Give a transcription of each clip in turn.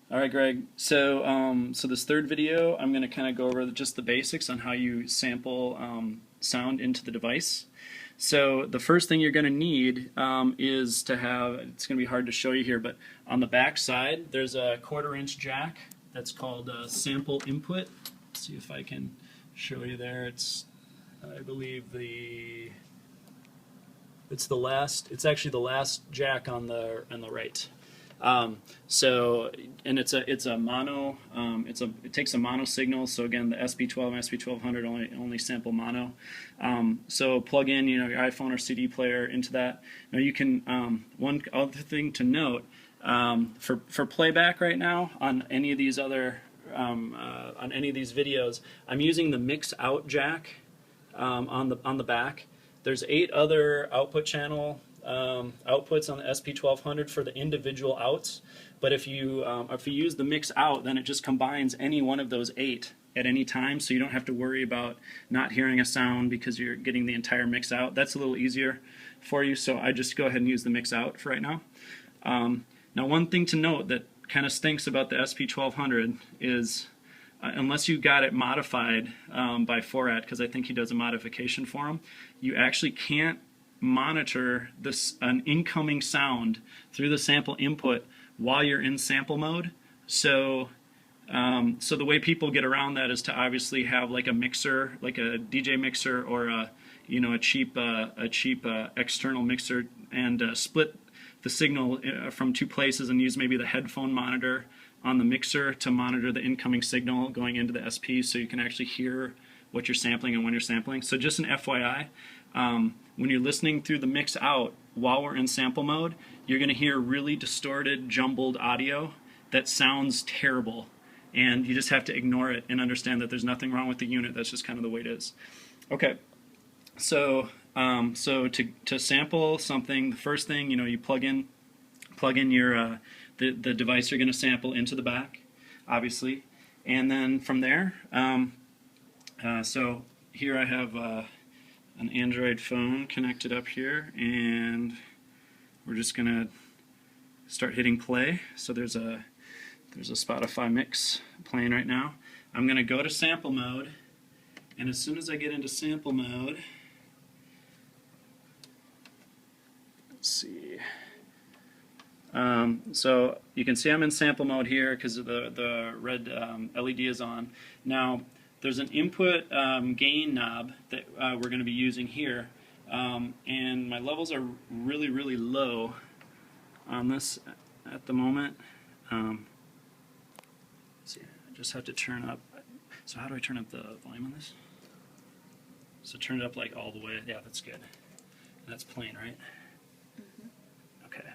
All right, Greg. So this third video, I'm going to kind of go over just the basics on how you sample sound into the device. So the first thing you're going to need is to have, it's going to be hard to show you here, but on the back side, there's a 1/4-inch jack that's called sample input. Let's see if I can show you there. It's, I believe it's actually the last jack on the right. And it's a mono, it takes a mono signal. So again, the SP-12 and SP-1200 only sample mono. So plug in, your iPhone or CD player into that. Now you can, one other thing to note, for playback right now on any of these other, on any of these videos, I'm using the mix out jack, on the back. There's 8 other output channel outputs on the SP-1200 for the individual outs, but if you use the mix out, then it just combines any one of those 8 at any time, so you don't have to worry about not hearing a sound because you're getting the entire mix out. That's a little easier for you, so I just go ahead and use the mix out for right now. Now, one thing to note that kind of stinks about the SP-1200 is unless you got it modified by Forat, because I think he does a modification for him, you actually can't monitor an incoming sound through the sample input while you're in sample mode. So the way people get around that is to obviously have like a mixer, like a DJ mixer, or a cheap external mixer, and split the signal from 2 places and use maybe the headphone monitor on the mixer to monitor the incoming signal going into the SP, so you can actually hear what you're sampling and when you're sampling. So just an FYI, when you're listening through the mix out while we're in sample mode, you're going to hear really distorted, jumbled audio that sounds terrible, and you just have to ignore it and understand that there's nothing wrong with the unit. That's just kind of the way it is. Okay, so to sample something, the first thing, you plug in your the device you're going to sample into the back, obviously, and then from there, so here I have an Android phone connected up here, and we're just going to start hitting play. So there's a Spotify mix playing right now. I'm going to go to sample mode, and as soon as I get into sample mode, let's see. So you can see I'm in sample mode here because the red LED is on. Now there's an input gain knob that we're going to be using here, and my levels are really, really low on this at the moment. Let's see, I just have to turn up. So how do I turn up the volume on this? So turn it up like all the way. Yeah, that's good. That's playing, right? Okay.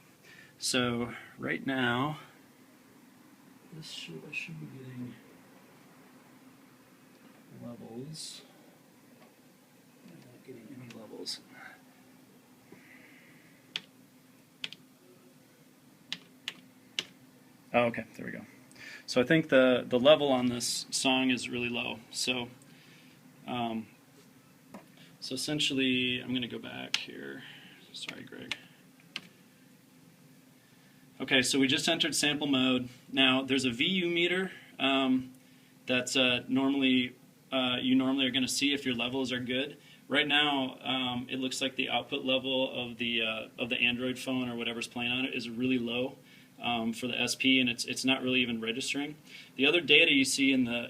So right now, I should be getting levels. I'm not getting any levels. Oh, okay, there we go. So I think the level on this song is really low. So so essentially, I'm going to go back here. Sorry, Greg. Okay, so we just entered sample mode. Now there's a VU meter that's normally you normally are going to see if your levels are good. Right now, it looks like the output level of the Android phone or whatever's playing on it is really low for the SP, and it's not really even registering. The other data you see in the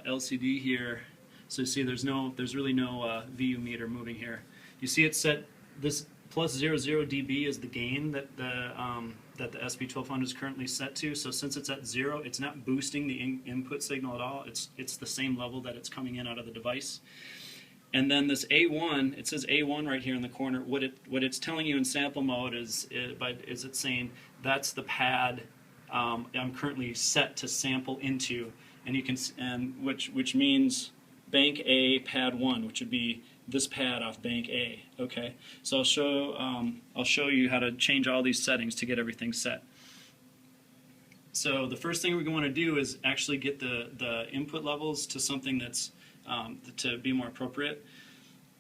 LCD here, so you see there's really no VU meter moving here. You see it's set, this plus 00 dB is the gain that the SP-1200 is currently set to. So since it's at 0, it's not boosting the input signal at all. It's the same level that it's coming in out of the device. And then this A1, it says A1 right here in the corner. What it's telling you in sample mode is it's saying that's the pad I'm currently set to sample into, and you can which means bank A pad 1, which would be this pad off bank A. Okay, so I'll show you how to change all these settings to get everything set. So the first thing we're going to do is actually get the input levels to something that's to be more appropriate.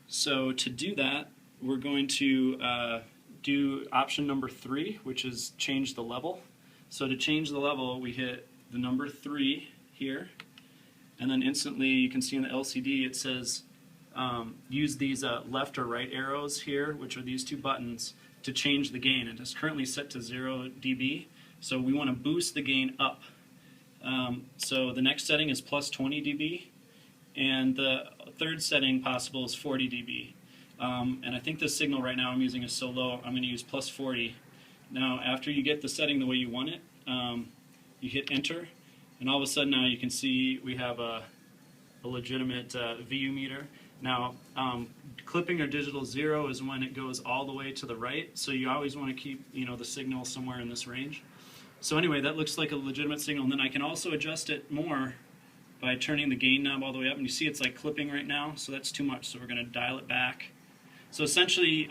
So to do that, we're going to do option number 3, which is change the level. So to change the level, we hit the number 3 here, and then instantly you can see in the LCD it says use these left or right arrows here, which are these 2 buttons, to change the gain. And it's currently set to 0 dB, so we want to boost the gain up. So the next setting is plus 20 dB, and the third setting possible is 40 dB. And I think the signal right now I'm using is so low, I'm going to use plus 40. Now after you get the setting the way you want it, you hit enter, and all of a sudden now you can see we have a legitimate VU meter. Now clipping or digital 0 is when it goes all the way to the right, so you always want to keep the signal somewhere in this range. So anyway, that looks like a legitimate signal, and then I can also adjust it more by turning the gain knob all the way up, and you see it's like clipping right now, so that's too much, so we're going to dial it back. So essentially,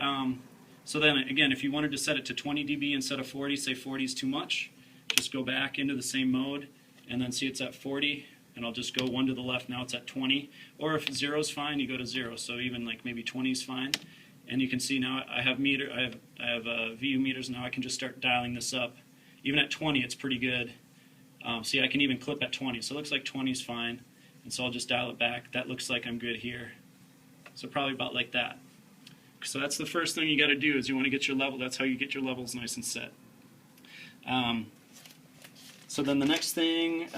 so then again, if you wanted to set it to 20 dB instead of 40, say 40 is too much, just go back into the same mode, and then see it's at 40, and I'll just go 1 to the left, now it's at 20. Or if 0 is fine, you go to 0, so even like maybe 20 is fine. And you can see now I have VU meters, now I can just start dialing this up. Even at 20 it's pretty good. See, I can even clip at 20, so it looks like 20 is fine, and so I'll just dial it back. That looks like I'm good here. So probably about like that. So that's the first thing you got to do, is you want to get your level. That's how you get your levels nice and set. So then the next thing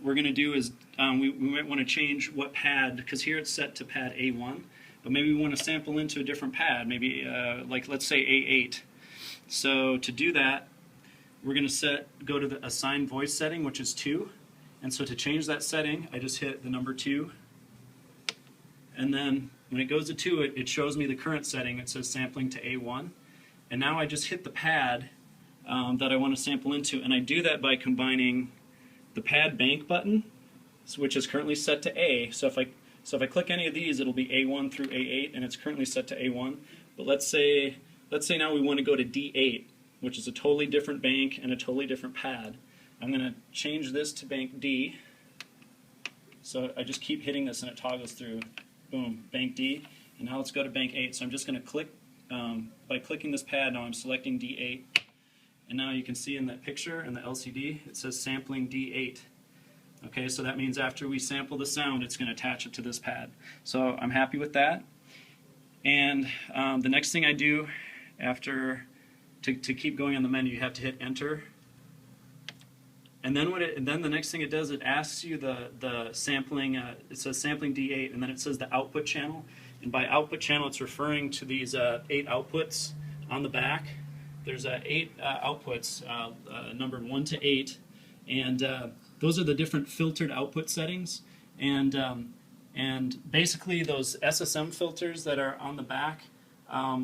we're going to do is we might want to change what pad, because here it's set to pad A1, but maybe we want to sample into a different pad, maybe like let's say A8. So to do that, we're going to go to the assign voice setting, which is 2, and so to change that setting I just hit the number 2, and then when it goes to 2 it shows me the current setting. It says sampling to A1, and now I just hit the pad that I want to sample into, and I do that by combining the pad bank button, which is currently set to A. So if I click any of these, it'll be A1 through A8, and it's currently set to A1. But let's say now we want to go to D8, which is a totally different bank and a totally different pad. I'm going to change this to bank D. So I just keep hitting this and it toggles through. Boom, bank D. And now let's go to bank 8. So I'm just going to click, by clicking this pad, now I'm selecting D8. And now you can see in that picture in the LCD it says sampling D8. Okay, so that means after we sample the sound it's going to attach it to this pad. So I'm happy with that. And the next thing I do after, to keep going on the menu, you have to hit enter. And then the next thing it does, it asks you the sampling, it says sampling D8, and then it says the output channel. And by output channel it's referring to these 8 outputs on the back. There's 8 outputs, numbered 1 to 8, and those are the different filtered output settings. And basically those SSM filters that are on the back,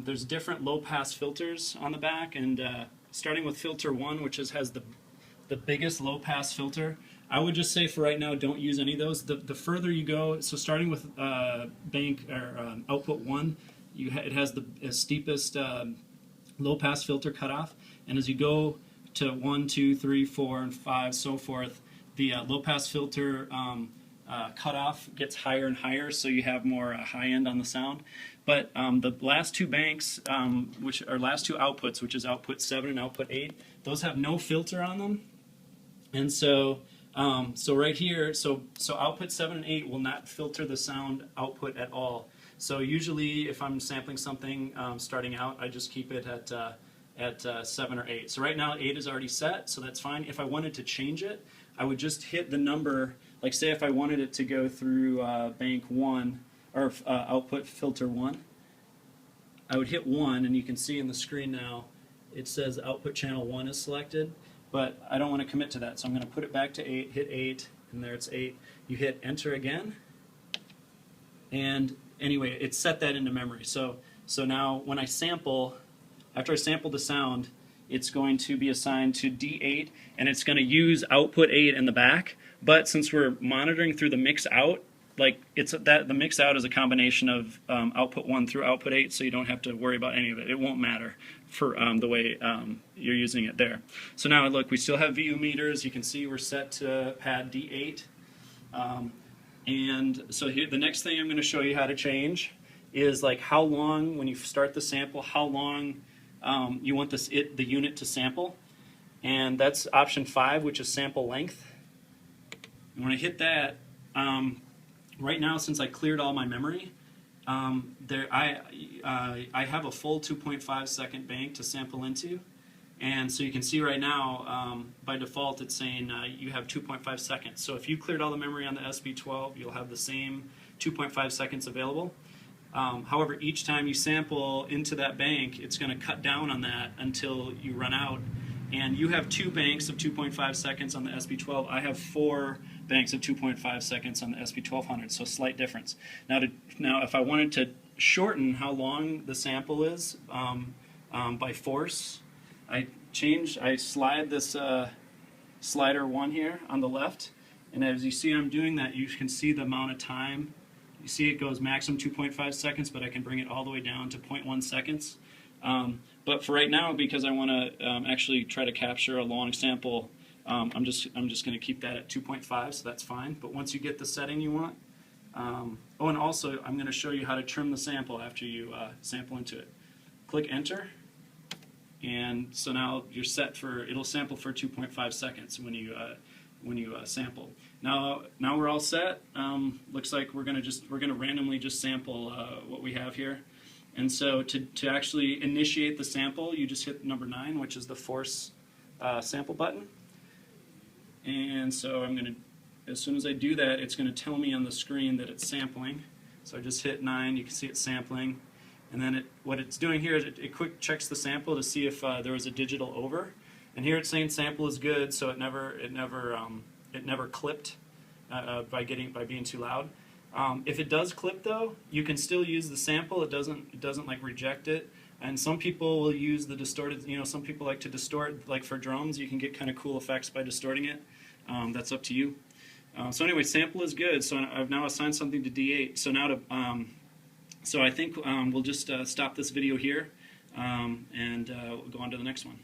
there's different low-pass filters on the back, and starting with filter 1, which has the biggest low-pass filter, I would just say for right now don't use any of those. The further you go, so starting with output 1, it has the steepest low-pass filter cutoff, and as you go to 1, 2, 3, 4, and 5, so forth, the low-pass filter cutoff gets higher and higher, so you have more high end on the sound. But the last 2 banks, which are last 2 outputs, which is output 7 and output 8, those have no filter on them, and so right here, so output 7 and 8 will not filter the sound output at all. So usually if I'm sampling something starting out, I just keep it at 7 or 8. So right now 8 is already set, so that's fine. If I wanted to change it, I would just hit the number, like say if I wanted it to go through bank 1, or output filter 1, I would hit 1, and you can see in the screen now it says output channel 1 is selected, but I don't want to commit to that, so I'm going to put it back to 8, hit 8, and there it's 8. You hit enter again, and anyway, it set that into memory. So now when I sample, after I sample the sound, it's going to be assigned to D8, and it's going to use output 8 in the back. But since we're monitoring through the mix out, like the mix out is a combination of output 1 through output 8, so you don't have to worry about any of it. It won't matter for the way you're using it there. So now look, we still have VU meters. You can see we're set to pad D8. And so here, the next thing I'm going to show you how to change is like how long, when you start the sample, how long you want the unit to sample. And that's option 5, which is sample length. And when I hit that, right now, since I cleared all my memory, I have a full 2.5 second bank to sample into. And so you can see right now, by default, it's saying you have 2.5 seconds. So if you cleared all the memory on the SP-12, you'll have the same 2.5 seconds available. However, each time you sample into that bank, it's going to cut down on that until you run out. And you have 2 banks of 2.5 seconds on the SP-12. I have 4 banks of 2.5 seconds on the SP-1200, so slight difference. Now, if I wanted to shorten how long the sample is by force, I slide this slider 1 here on the left, and as you see I'm doing that, you can see the amount of time. You see it goes maximum 2.5 seconds, but I can bring it all the way down to 0.1 seconds. But for right now, because I want to actually try to capture a long sample, I'm just going to keep that at 2.5, so that's fine. But once you get the setting you want, oh, and also I'm going to show you how to trim the sample after you sample into it. Click Enter. And so now you're set for, it'll sample for 2.5 seconds when you sample. Now we're all set. Looks like we're gonna randomly just sample what we have here. And so to actually initiate the sample, you just hit number 9, which is the force sample button. And so as soon as I do that, it's gonna tell me on the screen that it's sampling. So I just hit 9. You can see it's sampling. And then what it's doing here is it quick checks the sample to see if there was a digital over. And here it's saying sample is good, so it never clipped by being too loud. If it does clip though, you can still use the sample. It doesn't like reject it. And some people will use the distorted. Some people like to distort, like for drums. You can get kind of cool effects by distorting it. That's up to you. So anyway, sample is good. So I've now assigned something to D8. So now so I think we'll just stop this video here, and we'll go on to the next one.